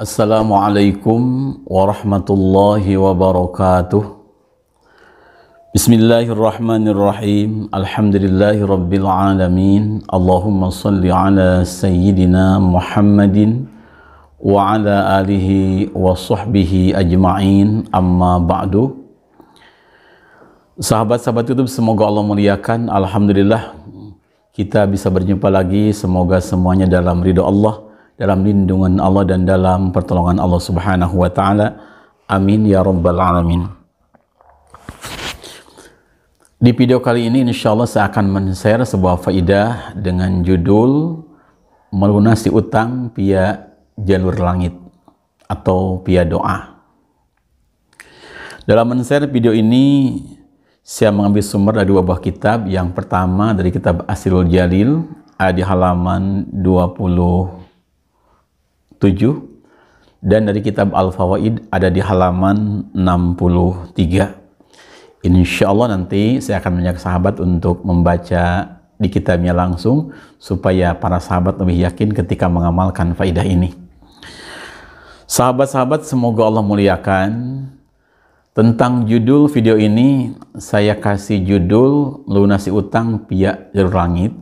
Assalamualaikum warahmatullahi wabarakatuh. Bismillahirrahmanirrahim. Alhamdulillahi rabbil alamin. Allahumma salli ala sayyidina Muhammadin wa ala alihi wa sahbihi ajma'in. Amma ba'du. Sahabat-sahabat YouTube, semoga Allah muliakan. Alhamdulillah kita bisa berjumpa lagi. Semoga semuanya dalam ridha Allah, dalam lindungan Allah, dan dalam pertolongan Allah Subhanahu wa Ta'ala. Amin ya rabbal alamin. Di video kali ini insya Allah saya akan men-share sebuah faidah dengan judul melunasi utang via jalur langit atau via doa. Dalam men-share video ini saya mengambil sumber dari dua buah kitab. Yang pertama dari kitab Asirul Jalil, ada di halaman 27, dan dari kitab Al-Fawaid ada di halaman 63. Insya Allah nanti saya akan mengajak sahabat untuk membaca di kitabnya langsung supaya para sahabat lebih yakin ketika mengamalkan faidah ini. Sahabat-sahabat, semoga Allah muliakan. Tentang judul video ini saya kasih judul melunasi utang via jalur langit.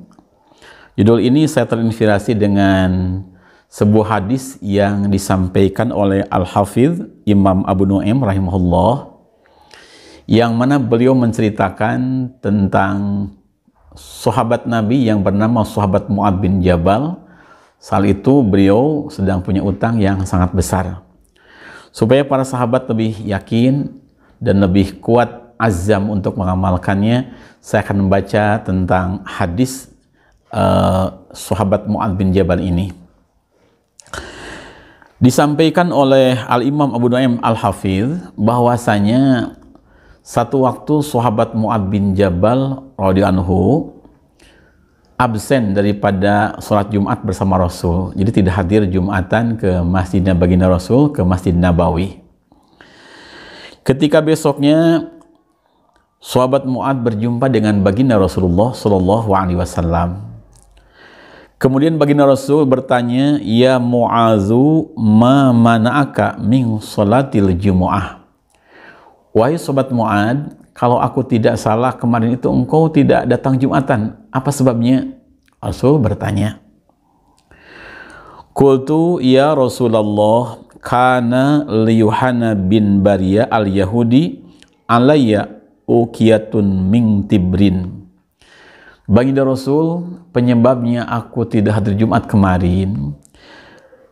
Judul ini saya terinspirasi dengan sebuah hadis yang disampaikan oleh Al-Hafidh Imam Abu Nu'aim rahimahullah, yang mana beliau menceritakan tentang sahabat Nabi yang bernama sahabat Mu'ad bin Jabal. Saat itu beliau sedang punya utang yang sangat besar. Supaya para sahabat lebih yakin dan lebih kuat azam untuk mengamalkannya, saya akan membaca tentang hadis sahabat Mu'ad bin Jabal ini. Disampaikan oleh Al-Imam Abu Nu'aim Al-Hafidh bahwasanya satu waktu sahabat Mu'ad bin Jabal radhiyallahu anhu absen daripada sholat Jumat bersama Rasul. Jadi tidak hadir Jumatan ke Masjidnya Baginda Rasul, ke Masjid Nabawi. Ketika besoknya sahabat Mu'ad berjumpa dengan Baginda Rasulullah Shallallahu Alaihi Wasallam. Kemudian Baginda Rasul bertanya, "Ya Mu'azu, ma mana'aka min sholatil Jumu'ah?" Wahai sobat Mu'ad, kalau aku tidak salah kemarin itu engkau tidak datang Jumatan. Apa sebabnya? Rasul bertanya. Qultu ya Rasulullah, kana liyuhana bin Bariyah al-Yahudi alayya uqiyatun min tibrin. Baginda Rasul, penyebabnya aku tidak hadir Jumat kemarin,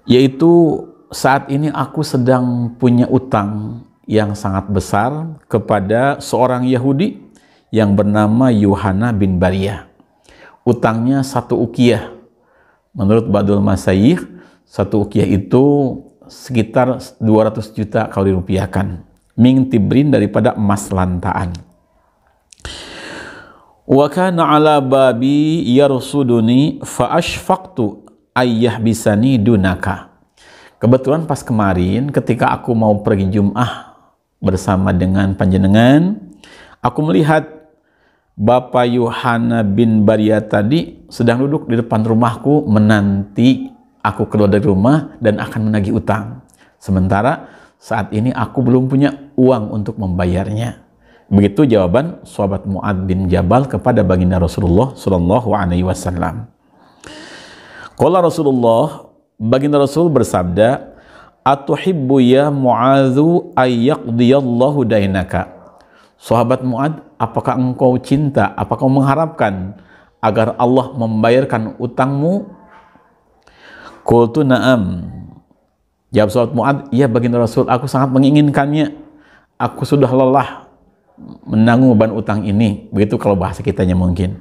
yaitu saat ini aku sedang punya utang yang sangat besar kepada seorang Yahudi yang bernama Yuhana bin Bariyah. Utangnya 1 uqiyah. Menurut Ba'dul Masyayikh, 1 uqiyah itu sekitar 200 juta kalau dirupiahkan. Min tibrin, daripada emas lantaan. Wa kana ala babi yarsuduni fa ashfaqtu ayyahbisani dunaka. Kebetulan pas kemarin ketika aku mau pergi Jum'ah bersama dengan panjenengan, aku melihat Bapak Yuhana bin Bariyah tadi sedang duduk di depan rumahku menanti aku keluar dari rumah dan akan menagih utang. Sementara saat ini aku belum punya uang untuk membayarnya. Begitu jawaban sahabat Mu'ad bin Jabal kepada Baginda Rasulullah Shallallahu Alaihi Wasallam. Qala Rasulullah, Baginda Rasul bersabda, "Atuhibbu ya Mu'adzu ayyaqdiyallahu dainaka?" Sahabat Mu'ad, apakah engkau cinta, apakah engkau mengharapkan agar Allah membayarkan utangmu? Qultu na'am. Jawab sahabat Mu'ad, iya Baginda Rasul, aku sangat menginginkannya. Aku sudah lelah menanggung beban utang ini. Begitu kalau bahasa kitanya mungkin.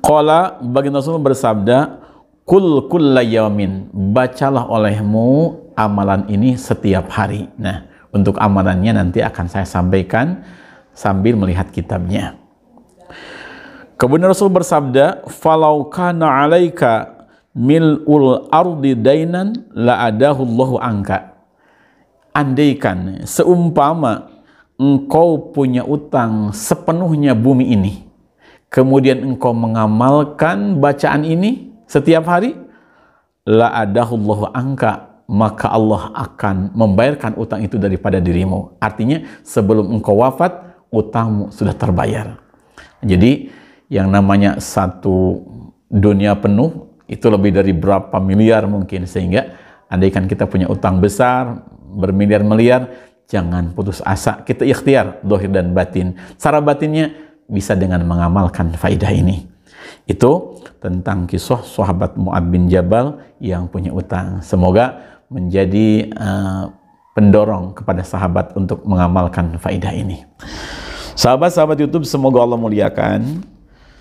Qala, Baginda Rasul bersabda, "Kul kulla yaumin." Bacalah olehmu amalan ini setiap hari. Nah, untuk amalannya nanti akan saya sampaikan sambil melihat kitabnya. Kemudian Rasul bersabda, "Falau kana 'alaika mil'ul ardi dainan la adahu Allahu anka." Andaikan seumpama engkau punya utang sepenuhnya bumi ini, kemudian engkau mengamalkan bacaan ini setiap hari, la adahullahu angka, maka Allah akan membayarkan utang itu daripada dirimu. Artinya sebelum engkau wafat, utangmu sudah terbayar. Jadi yang namanya satu dunia penuh itu lebih dari berapa miliar mungkin, sehingga andaikan kita punya utang besar bermiliar-miliar, jangan putus asa, kita ikhtiar dohir dan batin. Cara batinnya bisa dengan mengamalkan faidah ini. Itu tentang kisah sahabat Mu'adz bin Jabal yang punya utang. Semoga menjadi pendorong kepada sahabat untuk mengamalkan faidah ini. Sahabat-sahabat YouTube, semoga Allah muliakan.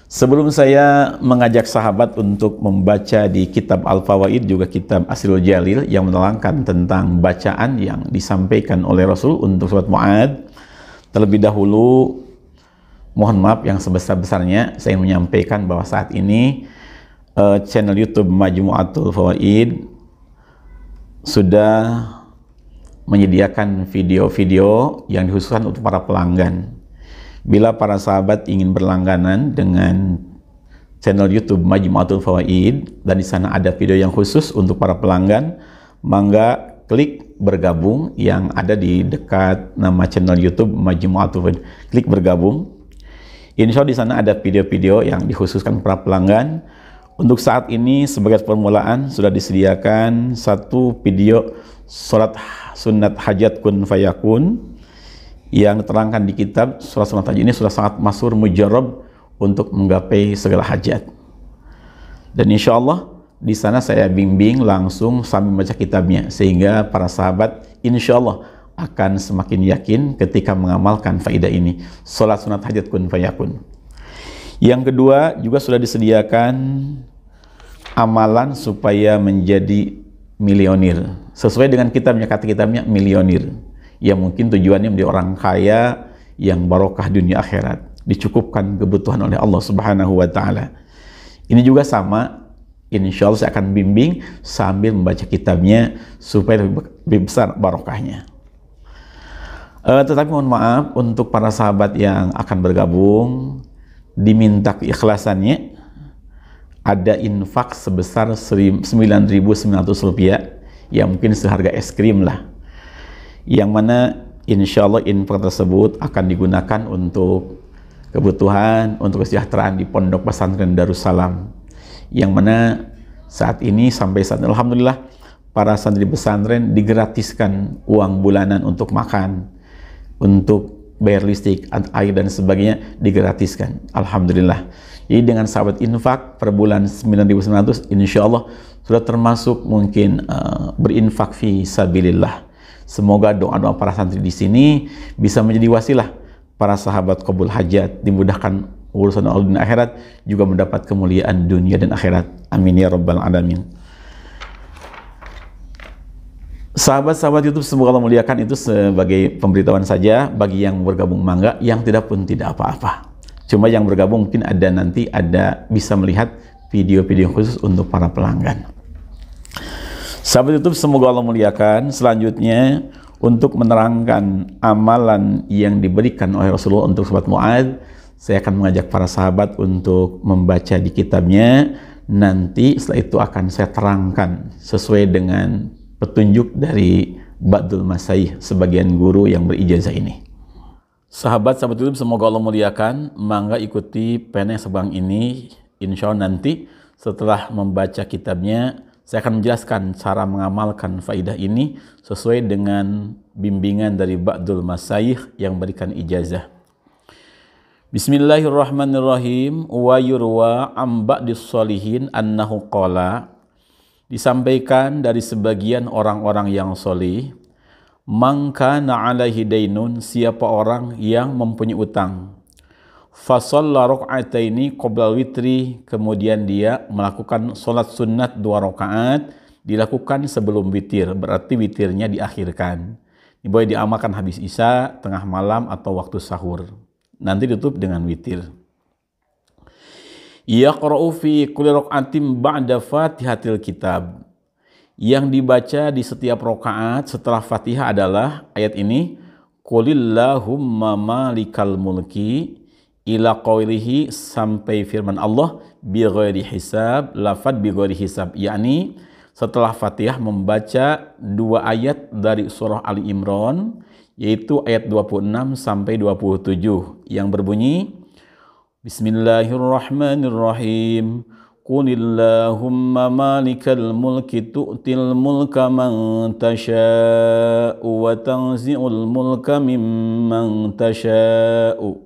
Sebelum saya mengajak sahabat untuk membaca di kitab Al-Fawaid, juga kitab Asrul Jalil yang menerangkan tentang bacaan yang disampaikan oleh Rasul untuk sahabat Mu'adz, terlebih dahulu mohon maaf yang sebesar-besarnya saya ingin menyampaikan bahwa saat ini channel YouTube Majmu'atul Fawaid sudah menyediakan video-video yang dikhususkan untuk para pelanggan. Bila para sahabat ingin berlangganan dengan channel YouTube Majmu'atul Fawaid dan di sana ada video yang khusus untuk para pelanggan, mangga klik bergabung yang ada di dekat nama channel YouTube Majmu'atul Fawaid. Klik bergabung. Insya Allah di sana ada video-video yang dikhususkan para pelanggan. Untuk saat ini sebagai permulaan sudah disediakan satu video sholat sunat hajat kun fayakun yang terangkan di kitab. Sholat sunat hajat ini sudah sangat masyhur mujarab untuk menggapai segala hajat. Dan insya Allah di sana saya bimbing langsung sambil membaca kitabnya, sehingga para sahabat insya Allah akan semakin yakin ketika mengamalkan faidah ini. Sholat sunat hajat kun fayakun. Yang kedua juga sudah disediakan amalan supaya menjadi milionir. Sesuai dengan kitabnya, kata kitabnya milionir. Yang mungkin tujuannya menjadi orang kaya yang barokah dunia akhirat, dicukupkan kebutuhan oleh Allah Subhanahu wa Ta'ala. Ini juga sama, insya Allah saya akan bimbing sambil membaca kitabnya supaya lebih besar barokahnya. Tetapi mohon maaf untuk para sahabat yang akan bergabung, diminta keikhlasannya. Ada infak sebesar 9.900 rupiah, yang mungkin seharga es krim lah, yang mana insya Allah infak tersebut akan digunakan untuk kebutuhan, untuk kesejahteraan di Pondok Pesantren Darussalam, yang mana saat ini sampai saat ini alhamdulillah para santri pesantren digratiskan uang bulanan untuk makan, untuk bayar listrik, air dan sebagainya digratiskan, alhamdulillah. Jadi dengan sahabat infak per bulan 9.900, insya Allah sudah termasuk mungkin berinfak fi sabilillah. Semoga doa-doa para santri di sini bisa menjadi wasilah para sahabat qabul hajat, dimudahkan urusan Allah dan akhirat, juga mendapat kemuliaan dunia dan akhirat. Amin ya rabbal alamin. Sahabat-sahabat YouTube, semoga Allah muliakan. Itu sebagai pemberitahuan saja. Bagi yang bergabung mangga, yang tidak pun tidak apa-apa. Cuma yang bergabung mungkin nanti bisa melihat video-video khusus untuk para pelanggan. Sahabat YouTube, semoga Allah muliakan. Selanjutnya untuk menerangkan amalan yang diberikan oleh Rasulullah untuk sahabat Mu'adz, saya akan mengajak para sahabat untuk membaca di kitabnya. Nanti setelah itu akan saya terangkan sesuai dengan petunjuk dari Ba'dul Masaih, sebagian guru yang berijazah ini. Sahabat-sahabat YouTube, semoga Allah muliakan. Mangga ikuti pena yang sebang ini. Insya Allah nanti setelah membaca kitabnya, saya akan menjelaskan cara mengamalkan faidah ini sesuai dengan bimbingan dari Ba'dul Masaih yang berikan ijazah. Bismillahirrahmanirrahim. Wa yurwa am ba'dis sholihin annahu qala. Disampaikan dari sebagian orang-orang yang solih, man kana alaihi dainun, siapa orang yang mempunyai utang, fasalla raka'ataini qabla witri, kemudian dia melakukan sholat sunat 2 rakaat, dilakukan sebelum witir, berarti witirnya diakhirkan. Ini boleh diamalkan habis isya, tengah malam, atau waktu sahur. Nanti ditutup dengan witir. Yaqra'u fi kulli raka'atin ba'da fatihatil kitab. Yang dibaca di setiap rakaat setelah Fatihah adalah ayat ini, Qulillahumma malikal mulki, ila qawlihi, sampai firman Allah bi ghairi hisab, lafad bi ghairi hisab, yakni setelah Fatihah membaca 2 ayat dari surah Ali Imran, yaitu ayat 26 sampai 27 yang berbunyi Bismillahirrahmanirrahim. Qulillahumma malikal mulki tu'til mulka man tasha'u wa tanzi'ul mulka mimman tasha'u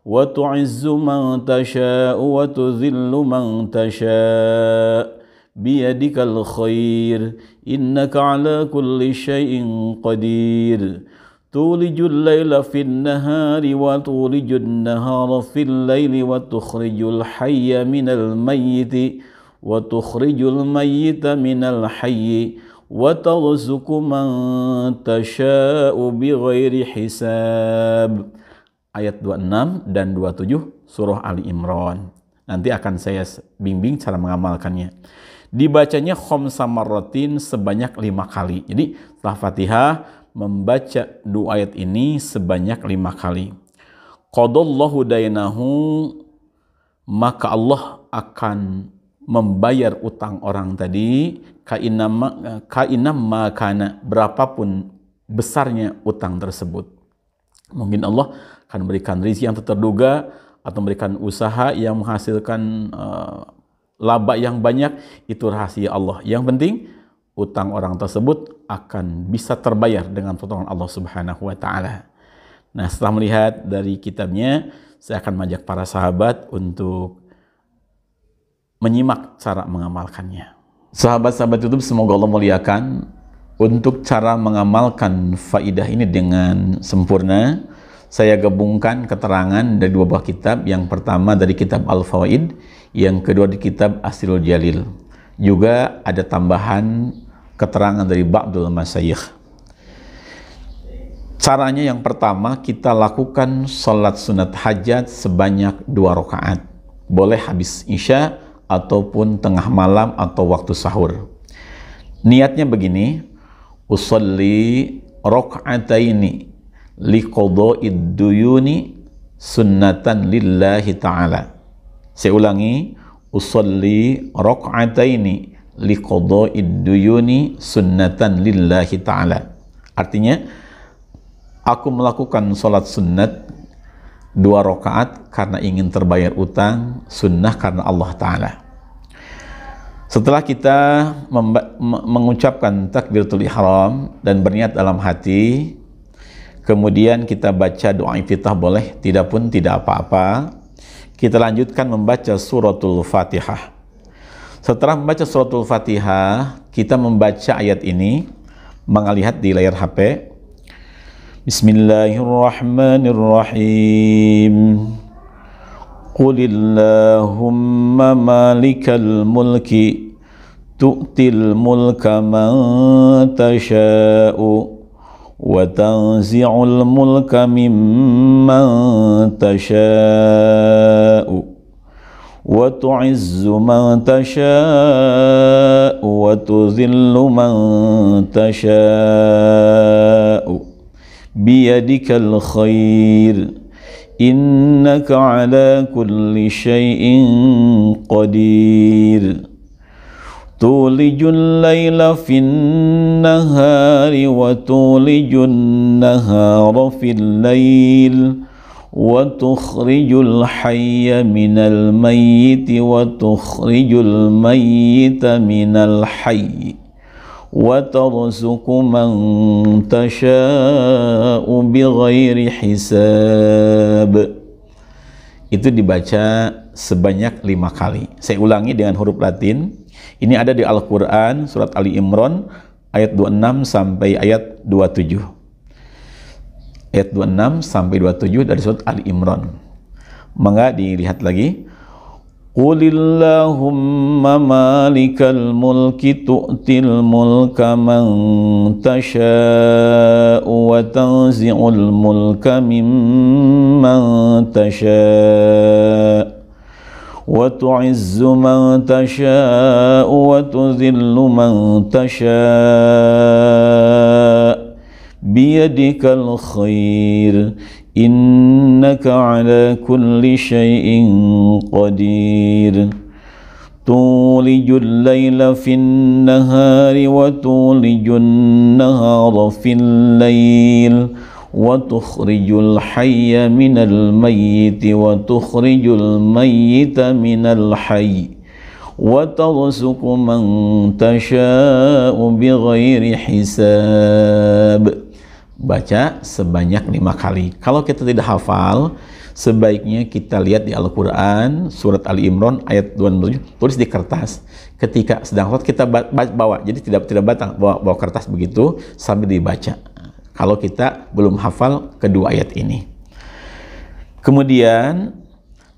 wa tu'izzu man tasha'u wa tudhillu man tasha'u biyadikal khair innaka ala kulli syai'in qadir tulijul layla fin nahari wa tulijul nahara fil layli wa tukhrijul hayya minal mayyiti wa tukhrijul mayyita minal hayyi wa tarzuqu man tasha'u bighairi hisab. Ayat 26 dan 27 surah Ali Imran. Nanti akan saya bimbing cara mengamalkannya. Dibacanya khamsa marratin sebanyak 5 kali. Jadi setelah Fatihah membaca 2 ayat ini sebanyak 5 kali. Qadallahu dainahu, maka Allah akan membayar utang orang tadi kainam makana, berapapun besarnya utang tersebut. Mungkin Allah akan memberikan rezeki yang terduga atau memberikan usaha yang menghasilkan laba yang banyak, itu rahasia Allah. Yang penting utang orang tersebut akan bisa terbayar dengan pertolongan Allah Subhanahu wa taala. Nah, setelah melihat dari kitabnya, saya akan mengajak para sahabat untuk menyimak cara mengamalkannya. Sahabat-sahabat YouTube, semoga Allah muliakan. Untuk cara mengamalkan faidah ini dengan sempurna, saya gabungkan keterangan dari 2 buah kitab. Yang pertama dari kitab Al-Fawaid, yang kedua di kitab Asrul Jalil. Juga ada tambahan keterangan dari Ba'dul Masyayikh. Caranya yang pertama, kita lakukan sholat sunat hajat sebanyak 2 rakaat. Boleh habis isya ataupun tengah malam atau waktu sahur. Niatnya begini, usolli raka'ataini liqada'id duyuni sunnatan lillahi ta'ala. Saya ulangi, usolli raka'ataini liqada'id duyuni sunnatan lillahi ta'ala. Artinya, aku melakukan sholat sunnat 2 rakaat karena ingin terbayar utang, sunnah karena Allah Ta'ala. Setelah kita mengucapkan takbiratul ihram dan berniat dalam hati, kemudian kita baca doa iftitah boleh, tidak pun tidak apa-apa. Kita lanjutkan membaca suratul Fatihah. Setelah membaca suratul Fatihah, kita membaca ayat ini, melihat di layar HP. Bismillahirrahmanirrahim. Qulillahumma malikal mulki tu'til mulka man tasha'u wa tanzi'ul mulka mimman tasha'u wa tu'izzu man tasha'u wa tudhillu man tasha'u biyadikal khair innaka ala kulli syai'in qadir tulijul layla fin nahari wa tulijun nahara fil layl wa tukhrijul hayya minal mayyiti wa tukhrijul mayyita minal hayyi wa tarzuqu man tasha'u bighairi hisab. Itu dibaca sebanyak 5 kali. Saya ulangi dengan huruf Latin. Ini ada di Al-Quran, surat Ali Imran, ayat 26 sampai ayat 27. Ayat 26 sampai 27 dari surat Ali Imran. Maka dilihat lagi. Qulillahumma malikal mulki tu'til mulka man tasha'u wa tanzi'ul mulka mimman tasha'u wa tu'izzu man tasha'u wa tudhillu man tasha'u biyadikal khair innaka ala kulli syai'in qadir tulijul laila fin nahari wa tulijun nahara fil lail wa tukhrijul hayya minal mayyiti wa tukhrijul mayyita minal hayy wa tarzuqu man tasha'u bighairi hisab. Baca sebanyak 5 kali. Kalau kita tidak hafal, sebaiknya kita lihat di Al-Quran surat Ali Imran ayat 27, tulis di kertas. Ketika sedang sholat kita bawa, jadi tidak bawa kertas begitu sambil dibaca. Kalau kita belum hafal kedua ayat ini. Kemudian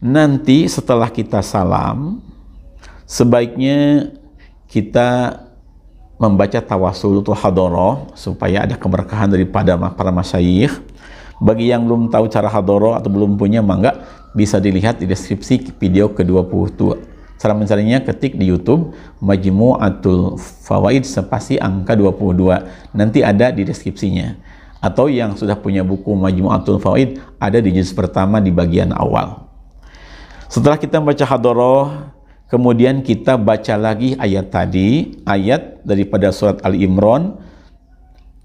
nanti setelah kita salam, sebaiknya kita membaca tawassul hadoroh supaya ada keberkahan daripada para masyayikh. Bagi yang belum tahu cara hadoroh atau belum punya, mangga bisa dilihat di deskripsi video ke-22. Cara mencarinya ketik di YouTube Majmu'atul Fawaid spasi angka 22. Nanti ada di deskripsinya. Atau yang sudah punya buku Majmu'atul Fawaid ada di juz pertama di bagian awal. Setelah kita membaca hadoroh, kemudian kita baca lagi ayat tadi, ayat daripada surat Ali Imran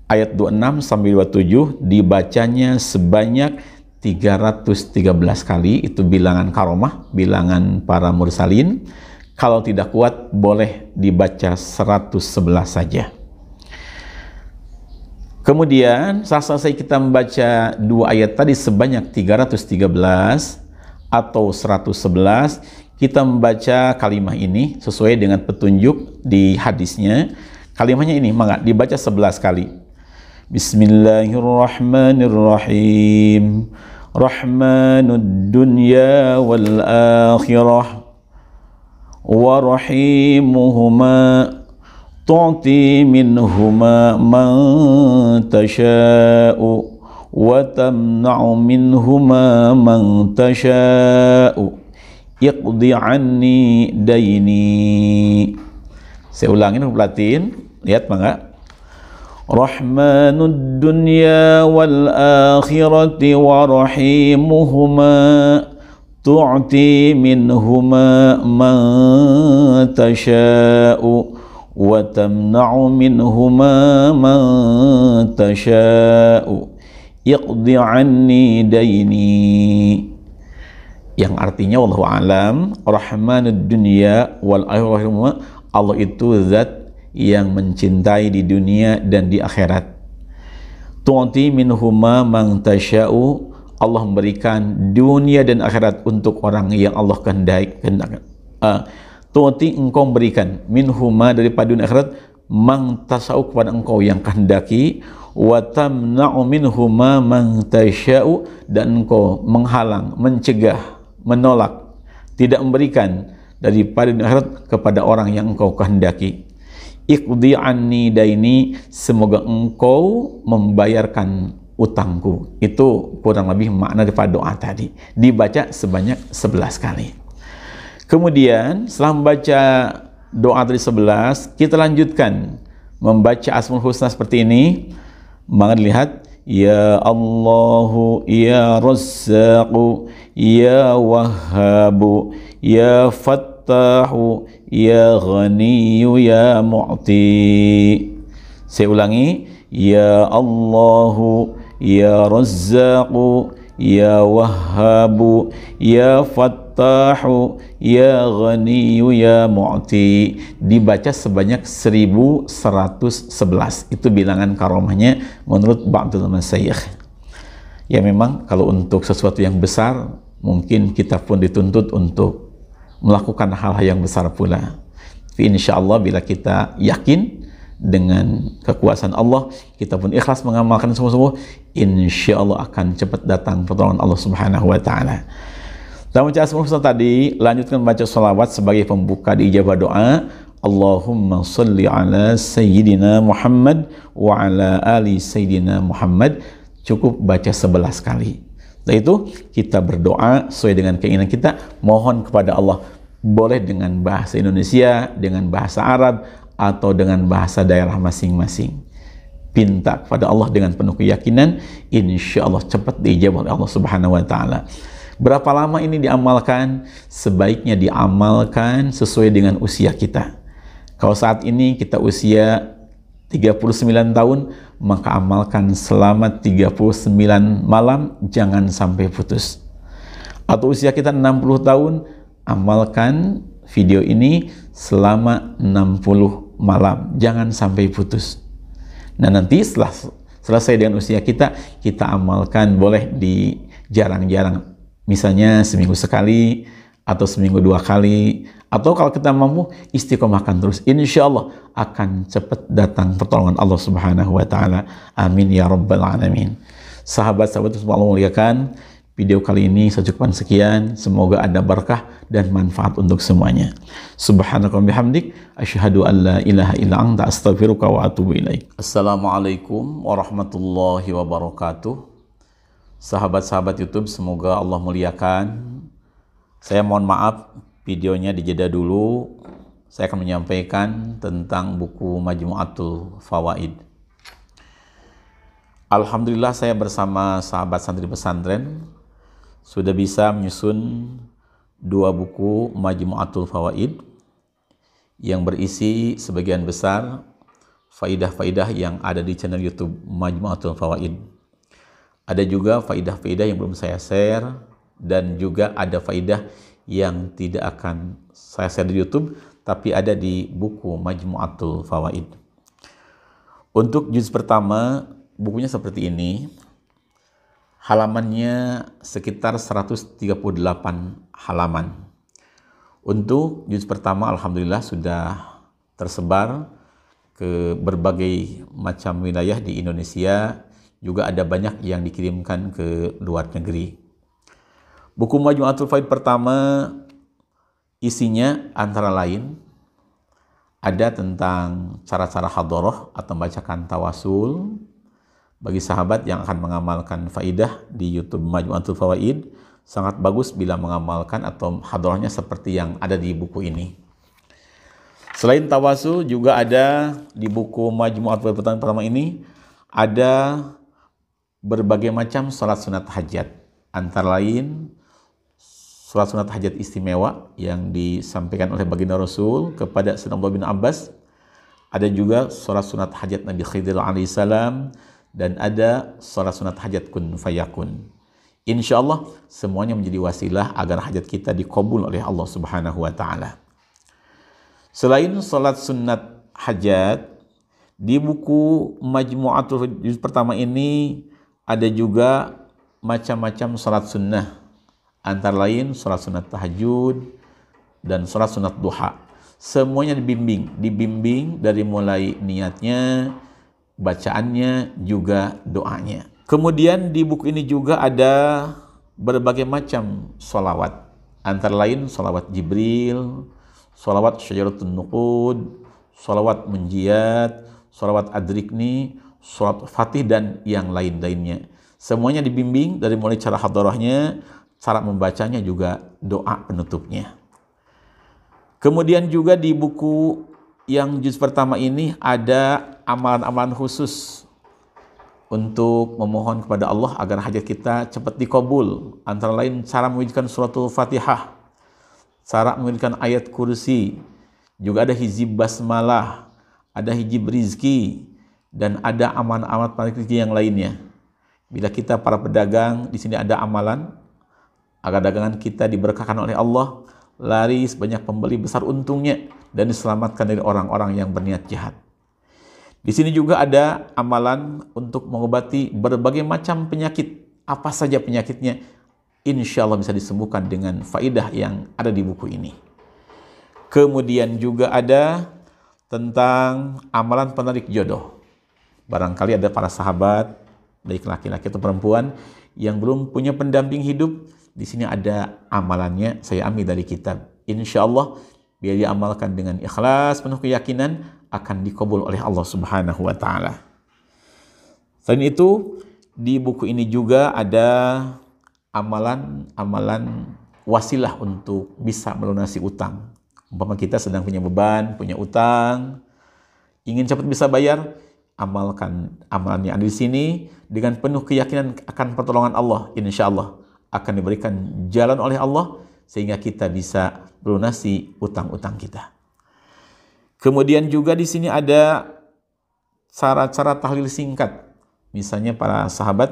ayat 26 sampai 27, dibacanya sebanyak 313 kali. Itu bilangan karomah, bilangan para mursalin. Kalau tidak kuat boleh dibaca 111 saja. Kemudian setelah selesai kita membaca 2 ayat tadi sebanyak 313 atau 111, kita membaca kalimah ini sesuai dengan petunjuk di hadisnya. Kalimahnya ini maka dibaca 11 kali. Bismillahirrahmanirrahim. Rahmanud dunya wal akhirah wa rahimuhuma tu'ti minhuma man tasha'u wa tamna'u minhuma man tasha'u iqdi anni daini. Saya ulangin pelatin, lihat mangga. Rahmanud dunya wal akhirati wa rahimuhuma tu'ti minhuma man tasha'u wa tamna'u minhuma man tasha'u iqdi anni daini. Yang artinya wallahu alam, rahmanud dunya wal akhirah, Allah itu zat yang mencintai di dunia dan di akhirat. Tu'ti minhuma man tasha'u, Allah memberikan dunia dan akhirat untuk orang yang Allah kehendaki. Tu'ti, engkau berikan, minhuma daripada dunia akhirat, man tasha'u kepada engkau yang kehendaki, wa tamna'u minhuma man tasha'u, dan engkau menghalang, mencegah, menolak, tidak memberikan daripada dunia akhirat kepada orang yang engkau kehendaki. Iqdi anni daini, semoga engkau membayarkan utangku. Itu kurang lebih makna daripada doa tadi. Dibaca sebanyak 11 kali. Kemudian setelah membaca doa tadi 11, kita lanjutkan membaca Asmaul Husna seperti ini. Maka dilihat, ya Allahu, ya Razzaqu, ya Wahhabu, ya Fattahu, ya Ghaniyu, ya Mu'ti. Saya ulangi, ya Allahu, ya Razzaqu, ya Wahhabu, ya Fattahu, ya Ghaniyu, ya Mu'ti. Dibaca sebanyak 1111. Itu bilangan karomahnya menurut ba'dul masyayikh. Ya memang kalau untuk sesuatu yang besar, mungkin kita pun dituntut untuk melakukan hal-hal yang besar pula. Tapi insya Allah bila kita yakin dengan kekuasaan Allah, kita pun ikhlas mengamalkan sungguh-sungguh, insya Allah akan cepat datang pertolongan Allah Subhanahu wa Ta'ala. Dalam baca Asmaul Husna tadi, lanjutkan baca salawat sebagai pembuka di ijabah doa. Allahumma salli ala Sayyidina Muhammad wa ala ali Sayyidina Muhammad. Cukup baca 11 kali. Setelah itu kita berdoa sesuai dengan keinginan kita, mohon kepada Allah, boleh dengan bahasa Indonesia, dengan bahasa Arab, atau dengan bahasa daerah masing-masing. Pinta kepada Allah dengan penuh keyakinan, insya Allah cepat diijabah oleh Allah Subhanahu wa Ta'ala. Berapa lama ini diamalkan? Sebaiknya diamalkan sesuai dengan usia kita. Kalau saat ini kita usia 39 tahun, maka amalkan selama 39 malam, jangan sampai putus. Atau usia kita 60 tahun, amalkan video ini selama 60 malam, jangan sampai putus. Nah, nanti setelah selesai dengan usia kita, kita amalkan boleh di jarang-jarang. Misalnya seminggu sekali, atau seminggu 2 kali, atau kalau kita mampu istiqomahkan terus, insya Allah akan cepat datang pertolongan Allah Subhanahu wa Ta'ala. Amin ya Rabbal Alamin. Sahabat-sahabat yang Allah muliakan, video kali ini saya cukupkan sekian. Semoga ada berkah dan manfaat untuk semuanya. Subhanaka wa bihamdik, asyhadu an la ilaha illa anta, astaghfiruka wa atubu ilaik. Assalamualaikum warahmatullahi wabarakatuh. Sahabat-sahabat YouTube, semoga Allah muliakan. Saya mohon maaf, videonya dijeda dulu. Saya akan menyampaikan tentang buku Majmu'atul Fawaid. Alhamdulillah, saya bersama sahabat santri pesantren sudah bisa menyusun 2 buku Majmu'atul Fawaid yang berisi sebagian besar faidah-faidah yang ada di channel YouTube Majmu'atul Fawaid. Ada juga faidah-faidah yang belum saya share, dan juga ada faidah yang tidak akan saya share di YouTube, tapi ada di buku Majmu'atul Fawaid. Untuk juz pertama, bukunya seperti ini. Halamannya sekitar 138 halaman. Untuk juz pertama, alhamdulillah sudah tersebar ke berbagai macam wilayah di Indonesia. Juga ada banyak yang dikirimkan ke luar negeri. Buku Majmu'atul Fawaid pertama isinya antara lain ada tentang cara-cara hadoroh atau membacakan tawasul bagi sahabat yang akan mengamalkan faidah di YouTube Majmu'atul Fawaid. Sangat bagus bila mengamalkan atau hadorohnya seperti yang ada di buku ini. Selain tawasul, juga ada di buku Majmu'atul Fawaid pertama ini ada berbagai macam sholat sunat hajat, antara lain sholat sunat hajat istimewa yang disampaikan oleh baginda Rasul kepada Sayyidina Abdullah bin Abbas. Ada juga sholat sunat hajat Nabi Khidir alaihissalam, dan ada sholat sunat hajat kun fayakun. Insya Allah semuanya menjadi wasilah agar hajat kita dikabul oleh Allah Subhanahu wa Ta'ala. Selain sholat sunat hajat, di buku Majmu'atul juz pertama ini ada juga macam-macam sholat sunnah, antara lain sholat sunat tahajud dan sholat sunat duha. Semuanya dibimbing dari mulai niatnya, bacaannya, juga doanya. Kemudian di buku ini juga ada berbagai macam sholawat, antara lain sholawat Jibril, sholawat Syajaratun Nuqud, sholawat Munjiat, sholawat Adrikni, sholat Fatih, dan yang lain-lainnya. Semuanya dibimbing dari mulai cara hadorahnya, cara membacanya, juga doa penutupnya. Kemudian juga di buku yang juz pertama ini ada amalan-amalan khusus untuk memohon kepada Allah agar hajat kita cepat dikabul. Antara lain cara mengucapkan suratul Fatihah, cara mengucapkan ayat kursi, juga ada hizib basmalah, ada hizib rizki, dan ada aman-aman rezeki yang lainnya. Bila kita para pedagang, di sini ada amalan agar dagangan kita diberkahkan oleh Allah, laris, banyak pembeli, besar untungnya, dan diselamatkan dari orang-orang yang berniat jahat. Di sini juga ada amalan untuk mengobati berbagai macam penyakit. Apa saja penyakitnya, insya Allah bisa disembuhkan dengan faidah yang ada di buku ini. Kemudian juga ada tentang amalan penarik jodoh. Barangkali ada para sahabat, baik laki-laki atau perempuan, yang belum punya pendamping hidup. Di sini ada amalannya, saya ambil dari kitab. Insya Allah, biar diamalkan dengan ikhlas, penuh keyakinan, akan dikabul oleh Allah Subhanahu wa Ta'ala. Selain itu, di buku ini juga ada amalan-amalan wasilah untuk bisa melunasi utang. Umpama kita sedang punya beban, punya utang, ingin cepat bisa bayar, amalkan amalan yang ada di sini dengan penuh keyakinan akan pertolongan Allah, insya Allah akan diberikan jalan oleh Allah sehingga kita bisa melunasi utang-utang kita. Kemudian juga di sini ada cara-cara tahlil singkat. Misalnya para sahabat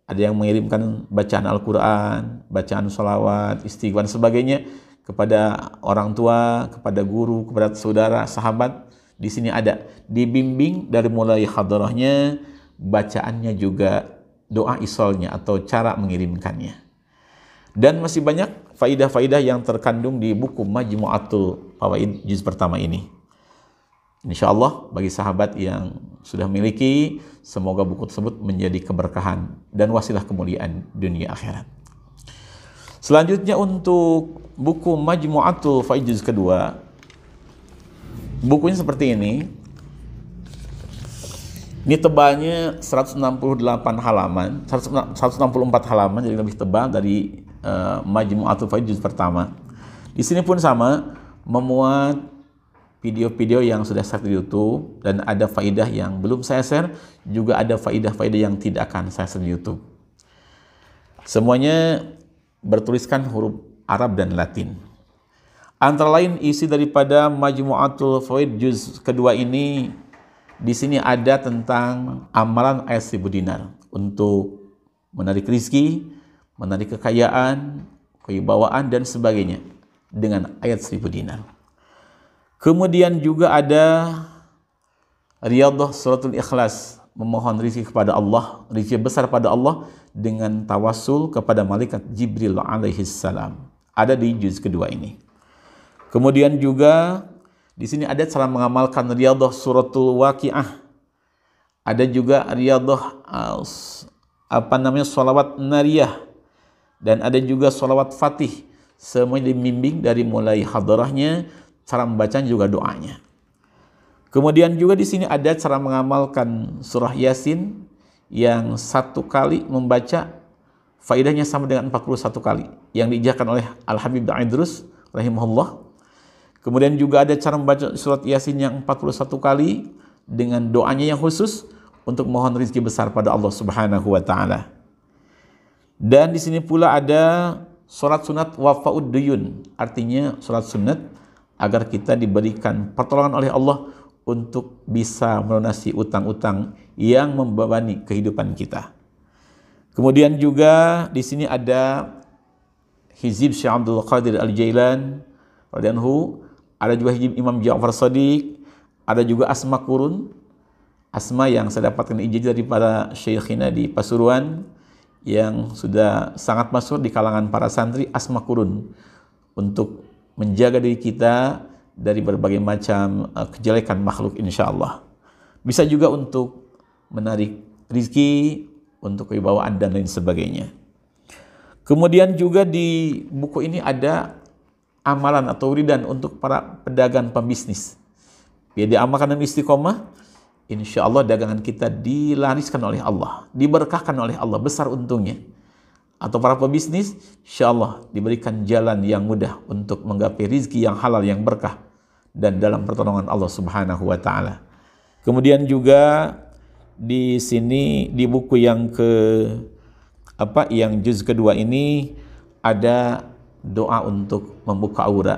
ada yang mengirimkan bacaan Al-Quran, bacaan sholawat, istighfar dan sebagainya kepada orang tua, kepada guru, kepada saudara, sahabat. Di sini ada dibimbing dari mulai hadarahnya, bacaannya juga doa isolnya atau cara mengirimkannya. Dan masih banyak faidah-faidah yang terkandung di buku Majmu'atul Fawaid juz pertama ini. Insya Allah bagi sahabat yang sudah memiliki, semoga buku tersebut menjadi keberkahan dan wasilah kemuliaan dunia akhirat. Selanjutnya untuk buku Majmu'atul Fawaid juz kedua, bukunya seperti ini. Ini tebalnya 168 halaman, 164 halaman, jadi lebih tebal dari Majmu'atul Fawaid juz pertama. Di sini pun sama, memuat video-video yang sudah share di YouTube dan ada faidah yang belum saya share, juga ada faidah-faidah yang tidak akan saya share di YouTube. Semuanya bertuliskan huruf Arab dan Latin. Antara lain isi daripada Majmu'atul Fawaid juz kedua ini, di sini ada tentang amalan ayat 1000 dinar untuk menarik rizki, menarik kekayaan, kewibawaan dan sebagainya dengan ayat 1000 dinar. Kemudian juga ada Riyadhah Suratul Ikhlas, memohon rizki kepada Allah, rizki besar pada Allah dengan tawassul kepada malaikat Jibril alaihi salam. Ada di juz kedua ini. Kemudian juga di sini ada cara mengamalkan Riyadhah Suratul Waqiah. Ada juga Riyadhah sholawat nariyah. Dan ada juga sholawat fatih. Semuanya dibimbing dari mulai hadarahnya, cara membacanya juga doanya. Kemudian juga di sini ada cara mengamalkan surah Yasin yang satu kali membaca faedahnya sama dengan 41 kali yang diijakan oleh Al-Habib Idrus rahimahullah. Kemudian juga ada cara membaca surat Yasin yang 41 kali dengan doanya yang khusus untuk mohon rezeki besar pada Allah Subhanahu wa taala. Dan di sini pula ada surat sunat wafa'ud duyun, artinya surat sunat agar kita diberikan pertolongan oleh Allah untuk bisa melunasi utang-utang yang membebani kehidupan kita. Kemudian juga di sini ada hizib Syekh Abdul Qadir Al-Jailan radhiyallahu, ada juga hizib Imam Ja'far Shadiq, ada juga asma kurun, asma yang saya dapatkan ijazah daripada Syekhina di Pasuruan yang sudah sangat masyhur di kalangan para santri, asma kurun untuk menjaga diri kita dari berbagai macam kejelekan makhluk insyaallah. Bisa juga untuk menarik rizki, untuk kewibawaan dan lain sebagainya. Kemudian juga di buku ini ada amalan atau wiridan untuk para pedagang pembisnis. Biar diamalkan dengan istiqomah, insya Allah dagangan kita dilariskan oleh Allah, diberkahkan oleh Allah, besar untungnya. Atau para pebisnis, insya Allah diberikan jalan yang mudah untuk menggapai rizki yang halal, yang berkah, dan dalam pertolongan Allah Subhanahu wa Ta'ala. Kemudian juga di sini di buku yang yang juz kedua ini ada doa untuk membuka aura.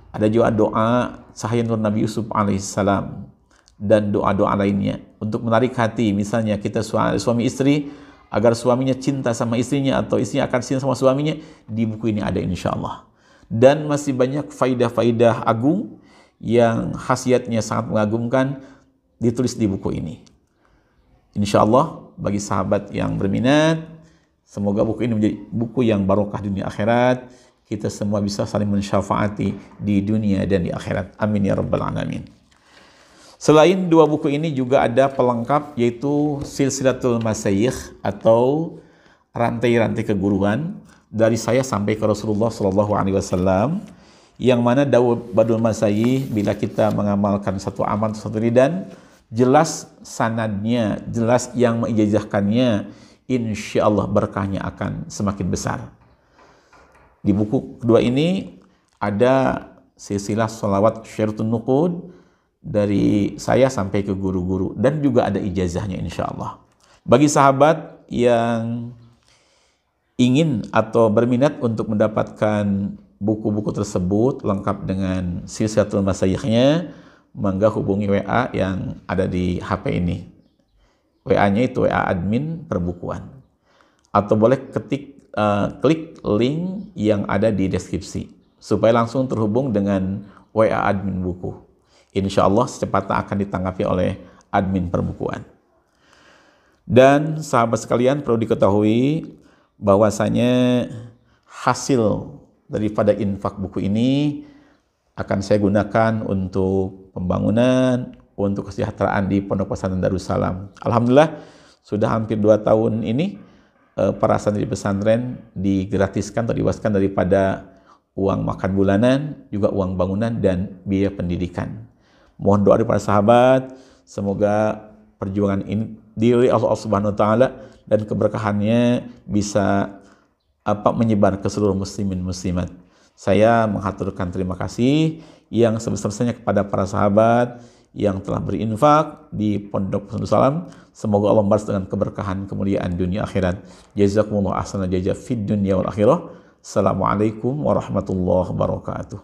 Ada juga doa cahaya nur Nabi Yusuf alaihissalam dan doa-doa lainnya untuk menarik hati. Misalnya kita suami istri, agar suaminya cinta sama istrinya atau istrinya akan cinta sama suaminya, di buku ini ada insya Allah. Dan masih banyak faidah-faidah agung yang khasiatnya sangat mengagumkan ditulis di buku ini. Insya Allah bagi sahabat yang berminat, semoga buku ini menjadi buku yang barokah dunia akhirat. Kita semua bisa saling mensyafaati di dunia dan di akhirat. Amin ya rabbal alamin. Selain dua buku ini juga ada pelengkap, yaitu Silsilatul Masyayikh atau rantai-rantai keguruan dari saya sampai ke Rasulullah SAW, yang mana Daud Badul Masyayikh, bila kita mengamalkan satu amal satu ridan, jelas sanadnya, jelas yang mengijazahkannya, insya Allah berkahnya akan semakin besar. Di buku kedua ini ada silsilah sholawat Syairatun Nuqud dari saya sampai ke guru-guru, dan juga ada ijazahnya insya Allah. Bagi sahabat yang ingin atau berminat untuk mendapatkan buku-buku tersebut lengkap dengan silsilatul masyayikhnya, mangga hubungi WA yang ada di HP ini. WA-nya itu WA admin perbukuan. Atau boleh klik link yang ada di deskripsi supaya langsung terhubung dengan WA admin buku. Insya Allah secepatnya akan ditanggapi oleh admin perbukuan. Dan sahabat sekalian, perlu diketahui bahwasanya hasil daripada infak buku ini akan saya gunakan untuk pembangunan, untuk kesejahteraan di Pondok Pesantren Darussalam. Alhamdulillah sudah hampir 2 tahun ini para santri pesantren digratiskan atau dibebaskan daripada uang makan bulanan, juga uang bangunan dan biaya pendidikan. Mohon doa dari para sahabat, semoga perjuangan ini diridhoi Allah Subhanahu wa taala dan keberkahannya bisa menyebar ke seluruh muslimin muslimat. Saya menghaturkan terima kasih yang sebesar-besarnya kepada para sahabat yang telah berinfak di Pondok Pesantren Darussalam. Semoga Allah membalas dengan keberkahan kemuliaan dunia akhirat. Jazakumullah ahsanal jazaa fid dunya wal akhirah. Assalamualaikum warahmatullahi wabarakatuh.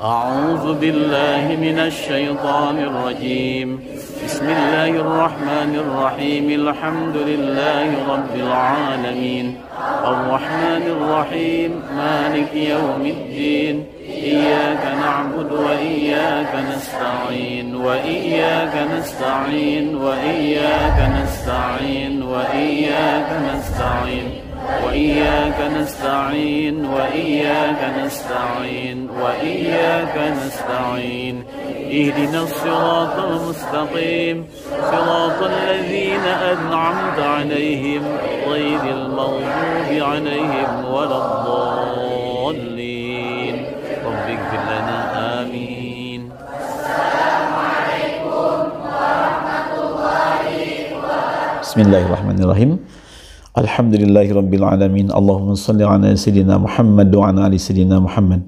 أعوذ بالله من الشيطان الرجيم بسم الله الرحمن الرحيم الحمد لله رب العالمين الرحمن الرحيم مالك يوم الدين إياك نعبد وإياك نستعين وإياك نستعين وإياك نستعين وإياك نستعين وإياك نستعين وإياك نستعين وإياك نستعين اهدنا الصراط المستقيم صراط الذين أنعمت عليهم غير المغضوب عليهم ولا الضالين رب اغفر لنا آمين. السلام عليكم ورحمة الله وبركاته. بسم الله الرحمن الرحيم. Alhamdulillahi Rabbil Alamin. Allahumma salli ala Sayyidina Muhammad wa ala ali Sayyidina Muhammad.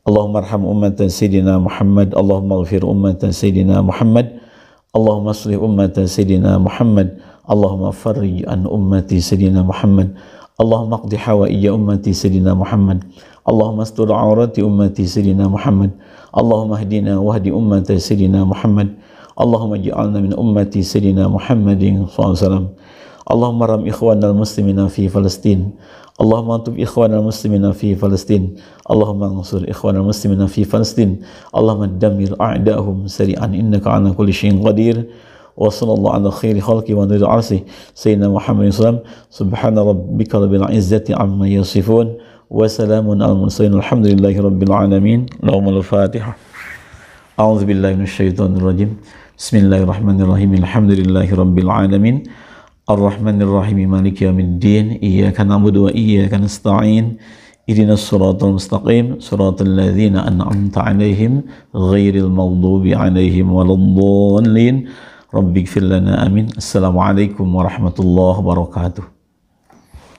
Allahumma arham ummata Sayyidina Muhammad. Allahumma ghafir ummata Sayyidina Muhammad. Allahumma aslih ummata Sayyidina Muhammad. Allahumma farrij an ummati Sayyidina Muhammad. Allahumma qdi hawaija ummati Sayyidina Muhammad. Allahumma astur aurati ummati Sayyidina Muhammad. Allahumma hdina wahdi ummata Sayyidina Muhammad. Allahumma ij'alna min ummati Sayyidina Muhammadin sallallahu alaihi wasallam. Allahumma ram ikhwanal muslimina fi Palestin. Allahumma antub ikhwanal muslimina fi Palestin. Allahumma ansur ikhwanal muslimina fi Palestin. Allahumma dammir a'da'ahum sari'an innaka ala kulli syai'in qadir. Wa sallallahu ala khairi khalqi wa nuril arsi sayyidina Muhammadin sallam. Subhana rabbika rabbil izzati amma yasifun wa salamun alal mursalin alhamdulillahi rabbil alamin. Allahumma al-Fatihah. A'udzu billahi minasyaitonir rajim. Bismillahirrahmanirrahim. Alhamdulillahi rabbil alamin. Ar-Rahmanir-Rahim Maliki Yawmiddin Iyyaka na'budu wa iyyaka nasta'in Ihdinas siratal mustaqim Siratal ladzina an'amta 'alaihim ghairil maghdubi 'alaihim waladdallin Rabbighfir lana amin. Assalamualaikum warahmatullahi wabarakatuh.